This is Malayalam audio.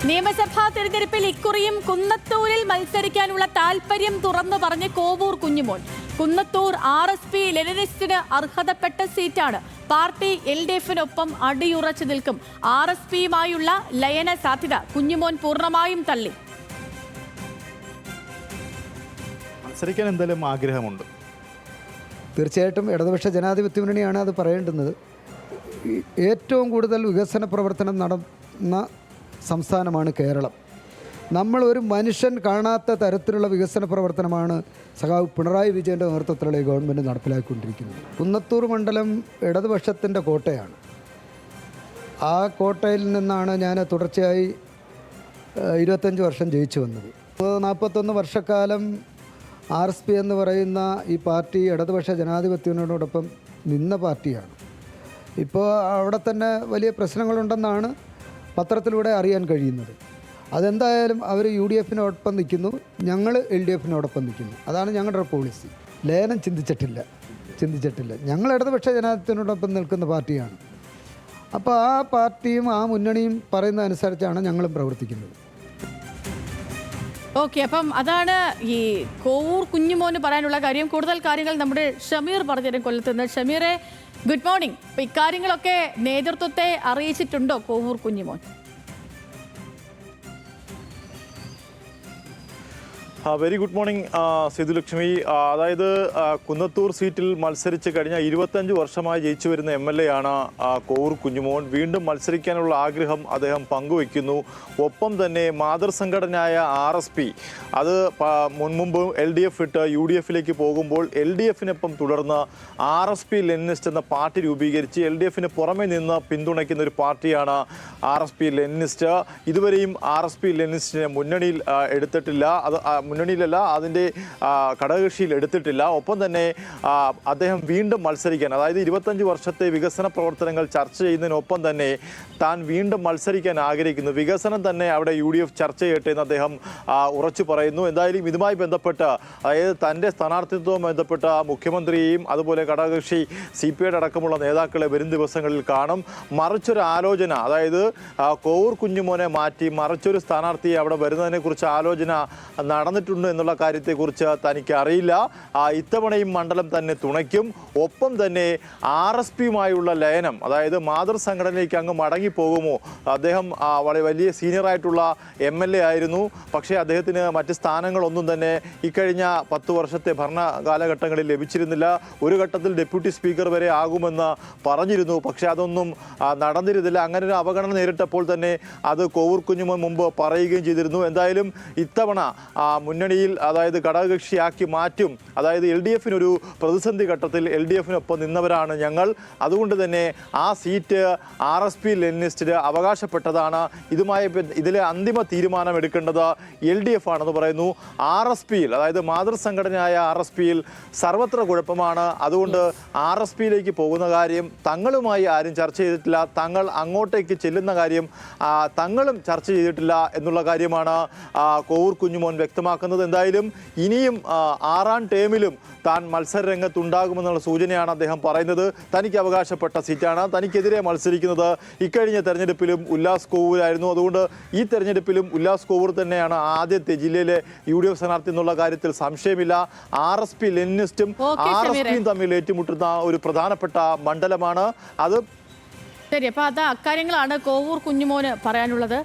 നിയമസഭാ തെരഞ്ഞെടുപ്പിൽ ഇക്കുറിയും കുന്നത്തൂരിൽ മത്സരിക്കാനുള്ള താൽപര്യം തുറന്നു പറഞ്ഞ് കോവൂർ കുഞ്ഞുമോൻ. കുന്നത്തൂർ RSP ലെനിനിസ്റ്റിന് അർഹതപ്പെട്ട സീറ്റാണ്. പാർട്ടി LDFിനൊപ്പം അടിയുറച്ചു നിൽക്കും. RSPയുമായുള്ള ലയന സാധ്യത കുഞ്ഞുമോൻ പൂർണ്ണമായും തള്ളി. മത്സരിക്കാൻ എന്തായാലും ആഗ്രഹമുണ്ട്. തീർച്ചയായിട്ടും ഇടതുപക്ഷ ജനാധിപത്യ മുന്നണിയാണ് അത് പറയേണ്ടുന്നത്. ഏറ്റവും കൂടുതൽ വികസന പ്രവർത്തനം നടന്ന സംസ്ഥാനമാണ് കേരളം. നമ്മൾ ഒരു മനുഷ്യൻ കാണാത്ത തരത്തിലുള്ള വികസന പ്രവർത്തനമാണ് സഖാവ് പിണറായി വിജയൻ്റെ നേതൃത്വത്തിലുള്ള ഈ ഗവൺമെൻറ് നടപ്പിലാക്കിക്കൊണ്ടിരിക്കുന്നത്. കുന്നത്തൂർ മണ്ഡലം ഇടതുപക്ഷത്തിൻ്റെ കോട്ടയാണ്. ആ കോട്ടയിൽ നിന്നാണ് ഞാൻ തുടർച്ചയായി 25 വർഷം ജയിച്ചു വന്നത്. 41 വർഷക്കാലം RSP എന്ന് പറയുന്ന ഈ പാർട്ടി ഇടതുപക്ഷ ജനാധിപത്യത്തിനോടൊപ്പം നിന്ന പാർട്ടിയാണ്. ഇപ്പോൾ അവിടെ തന്നെ വലിയ പ്രശ്നങ്ങളുണ്ടെന്നാണ് പത്രത്തിലൂടെ അറിയാൻ കഴിയുന്നത്. അതെന്തായാലും അവർ UDFിനോടൊപ്പം നിൽക്കുന്നു, ഞങ്ങൾ LDFിനോടൊപ്പം നിൽക്കുന്നു. അതാണ് ഞങ്ങളുടെ പോളിസി. ലയനം ചിന്തിച്ചിട്ടില്ല. ഞങ്ങൾ ഇടതുപക്ഷ ജനാധിപത്യത്തിനോടൊപ്പം നിൽക്കുന്ന പാർട്ടിയാണ്. അപ്പോൾ ആ പാർട്ടിയും ആ മുന്നണിയും പറയുന്ന അനുസരിച്ചാണ് ഞങ്ങളും പ്രവർത്തിക്കുന്നത്. ഓക്കെ, അപ്പം അതാണ് ഈ കോവൂർ കുഞ്ഞുമോന് പറയാനുള്ള കാര്യം. കൂടുതൽ കാര്യങ്ങൾ നമ്മുടെ ഷമീർ പറഞ്ഞുതരും കൊല്ലത്തുനിന്ന്. ഷമീറെ, ഗുഡ് മോർണിംഗ്. അപ്പം ഇക്കാര്യങ്ങളൊക്കെ നേതൃത്വത്തെ അറിയിച്ചിട്ടുണ്ടോ Kovoor Kunjumon? Very good morning Sethulakshmi. അതായത് കുന്നത്തൂർ സീറ്റിൽ മത്സരിച്ച് കഴിഞ്ഞ 25 വർഷമായി ജയിച്ചു വരുന്ന MLA ആണ് കോവൂർ കുഞ്ഞുമോൻ. വീണ്ടും മത്സരിക്കാനുള്ള ആഗ്രഹം അദ്ദേഹം പങ്കുവയ്ക്കുന്നു. ഒപ്പം തന്നെ മാതൃസംഘടനയായ RSP അത് മുൻപ് LDF ഇട്ട് UDFിലേക്ക് പോകുമ്പോൾ LDFിനൊപ്പം തുടർന്ന് RSP ലെനിനിസ്റ്റ് എന്ന പാർട്ടി രൂപീകരിച്ച് LDFിന് പുറമെ നിന്ന് പിന്തുണയ്ക്കുന്ന ഒരു പാർട്ടിയാണ് RSP ലെനിനിസ്റ്റ്. ഇതുവരെയും RSP ലെനിനിസ്റ്റിനെ മുന്നണിയിൽ എടുത്തിട്ടില്ല. അത് മുന്നണിയിലല്ല, അതിൻ്റെ ഘടകകക്ഷിയിൽ എടുത്തിട്ടില്ല. ഒപ്പം തന്നെ അദ്ദേഹം വീണ്ടും മത്സരിക്കാൻ, അതായത് 25 വർഷത്തെ വികസന പ്രവർത്തനങ്ങൾ ചർച്ച ചെയ്യുന്നതിനൊപ്പം തന്നെ താൻ വീണ്ടും മത്സരിക്കാൻ ആഗ്രഹിക്കുന്നു. വികസനം തന്നെ അവിടെ UDF ചർച്ച ചെയ്യട്ടെ എന്ന് അദ്ദേഹം ഉറച്ചു പറയുന്നു. എന്തായാലും ഇതുമായി ബന്ധപ്പെട്ട്, അതായത് തൻ്റെ സ്ഥാനാർത്ഥിത്വവുമായി ബന്ധപ്പെട്ട മുഖ്യമന്ത്രിയെയും അതുപോലെ ഘടകകക്ഷി CPIയുടെ അടക്കമുള്ള നേതാക്കളെ വരും ദിവസങ്ങളിൽ കാണും. മറിച്ചൊരു ആലോചന, അതായത് കോവൂർ കുഞ്ഞുമോനെ മാറ്റി മറിച്ചൊരു സ്ഥാനാർത്ഥിയെ അവിടെ വരുന്നതിനെക്കുറിച്ച് ആലോചന നടന്നിട്ടുണ്ട് എന്നുള്ള കാര്യത്തെക്കുറിച്ച് തനിക്ക് അറിയില്ല. ഇത്തവണയും മണ്ഡലം തന്നെ തുണയ്ക്കും. ഒപ്പം തന്നെ RSPയുമായുള്ള ലയനം, അതായത് മാതൃസംഘടനയിലേക്ക് അങ്ങ് മടങ്ങിപ്പോകുമോ? അദ്ദേഹം വളരെ വലിയ സീനിയറായിട്ടുള്ള MLA ആയിരുന്നു. പക്ഷേ അദ്ദേഹത്തിന് മറ്റ് സ്ഥാനങ്ങളൊന്നും തന്നെ ഇക്കഴിഞ്ഞ 10 വർഷത്തെ ഭരണ കാലഘട്ടങ്ങളിൽ ലഭിച്ചിരുന്നില്ല. ഒരു ഘട്ടത്തിൽ ഡെപ്യൂട്ടി സ്പീക്കർ വരെ ആകുമെന്ന് പറഞ്ഞിരുന്നു. പക്ഷേ അതൊന്നും നടന്നിരുന്നില്ല. അങ്ങനെ ഒരു അവഗണന നേരിട്ടപ്പോൾ തന്നെ അത് കോവൂർ കുഞ്ഞുമോൻ മുമ്പ് പറയുകയും ചെയ്തിരുന്നു. എന്തായാലും ഇത്തവണ മുന്നണിയിൽ, അതായത് ഘടകകക്ഷിയാക്കി മാറ്റും. അതായത് LDFിനൊരു പ്രതിസന്ധി ഘട്ടത്തിൽ LDFിനൊപ്പം നിന്നവരാണ് ഞങ്ങൾ. അതുകൊണ്ട് തന്നെ ആ സീറ്റ് RSP ലെനിനിസ്റ്റിന് അവകാശപ്പെട്ടതാണ്. ഇതിലെ അന്തിമ തീരുമാനം എടുക്കേണ്ടത് LDF ആണെന്ന് പറയുന്നു. RSPയിൽ, അതായത് മാതൃസംഘടനയായ RSPയിൽ സർവത്ര കുഴപ്പമാണ്. അതുകൊണ്ട് RSPയിലേക്ക് പോകുന്ന കാര്യം തങ്ങളുമായി ആരും ചർച്ച ചെയ്തിട്ടില്ല. തങ്ങൾ അങ്ങോട്ടേക്ക് ചെല്ലുന്ന കാര്യം തങ്ങളും ചർച്ച ചെയ്തിട്ടില്ല എന്നുള്ള കാര്യമാണ് കോവൂർ കുഞ്ഞുമോൻ വ്യക്തമാക്കുന്നത്. എന്തായാലും ഇനിയും 6ാം ടേമിലും താൻ മത്സരരംഗത്തുണ്ടാകുമെന്നുള്ള സൂചനയാണ് അദ്ദേഹം പറയുന്നത്. തനിക്ക് അവകാശപ്പെട്ട സീറ്റാണ്. തനിക്കെതിരെ മത്സരിക്കുന്നത് ഇക്കഴിഞ്ഞ തെരഞ്ഞെടുപ്പിലും ഉല്ലാസ് കോവൂരായിരുന്നു. അതുകൊണ്ട് ഈ തെരഞ്ഞെടുപ്പിലും ഉല്ലാസ് കോവൂർ തന്നെയാണ് ആദ്യത്തെ ജില്ലയിലെ UDF സ്ഥാനാർത്ഥി എന്നുള്ള കാര്യത്തിൽ സംശയമില്ല. RSP ലെനിനിസ്റ്റും RSPയും തമ്മിൽ ഏറ്റുമുട്ടുന്ന ഒരു പ്രധാനപ്പെട്ട മണ്ഡലമാണ് അത്. ശരി, അപ്പോൾ അത് അക്കാര്യങ്ങളാണ് കോവൂർ കുഞ്ഞുമോന് പറയാനുള്ളത്.